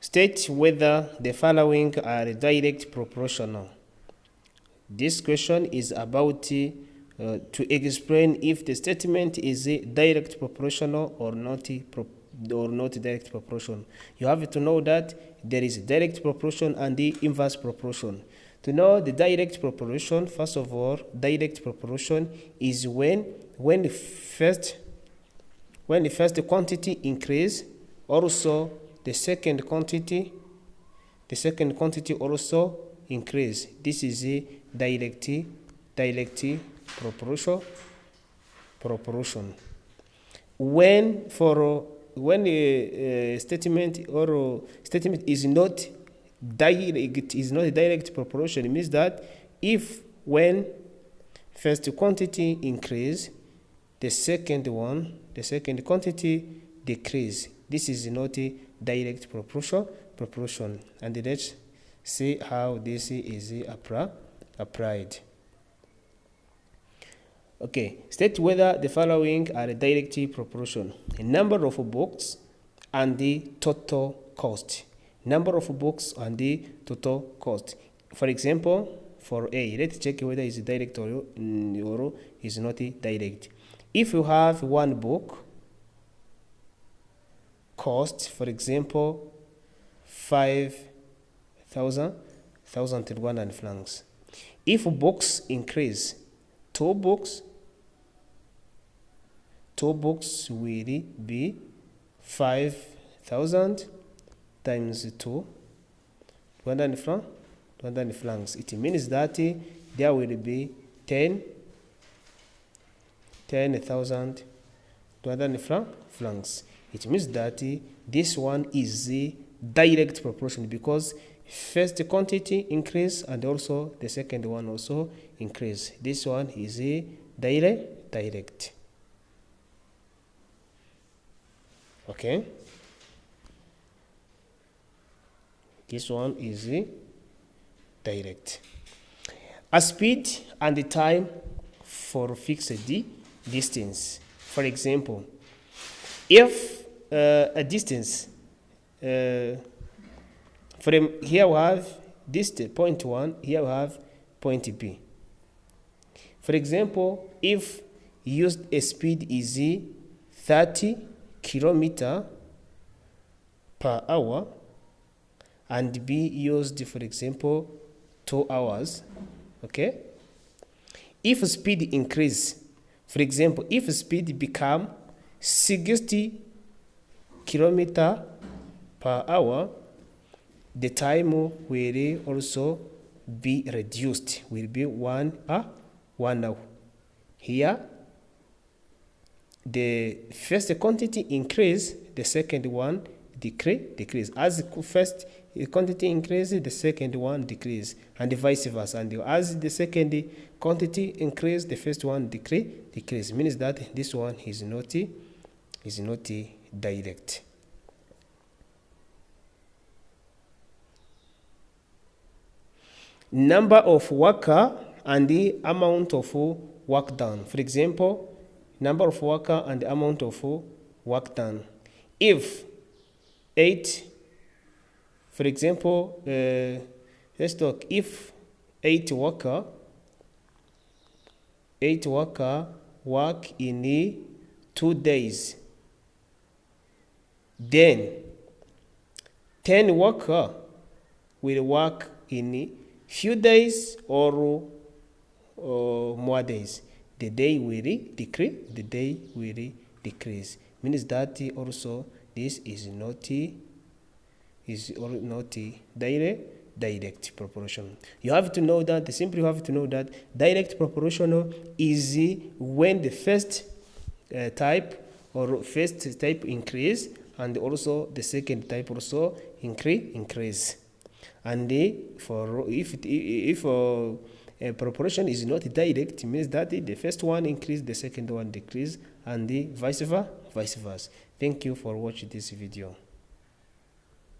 State whether the following are direct proportional. This question is about to explain if the statement is direct proportional or not direct proportion. You have to know that there is direct proportion and the inverse proportion. To know the direct proportion, first of all, direct proportion is when the first quantity increase, also the second quantity also increase. This is a direct proportion. When a statement is not direct proportion, it means that if when first quantity increase, the second quantity decrease. This is not a direct proportion. And let's see how this is applied. Okay, state whether the following are direct proportion. The number of books and the total cost. Number of books and the total cost. For example, for A, let's check whether it's direct or is not direct. If you have one book, cost, for example, 5,000 Rwandan francs. If books increase, two books will be 5,000 times 2 Rwandan francs. It means that there will be 10,000 Rwandan francs. It means that this one is the direct proportion because first quantity increase and also the second one also increase. This one is a direct. Okay. This one is a direct. A speed and the time for fixed distance. For example, if a distance from here we have this point 1, here we have point B. For example, if used a speed is 30 km per hour and be used, for example, 2 hours, okay? If speed increase, for example, if speed become 60 km per hour, the time will also be reduced, will be 1 hour. Here, the first quantity increase, the second one decrease. As the first quantity increases, the second one decrease, and vice versa. And as the second quantity increase, the first one decrease. Means that this one is not direct. Number of worker and the amount of work done. For example, number of worker and the amount of work done. If 8, for example, let's talk. If 8 worker work in 2 days, then 10 worker will work in few days or more days. The day will decrease. Means that also this is not direct proportion. You have to know that direct proportional is when the first type increase and also the second type also increase. And if a proportion is not direct, it means that the first one increase, the second one decrease, and the vice versa. Thank you for watching this video.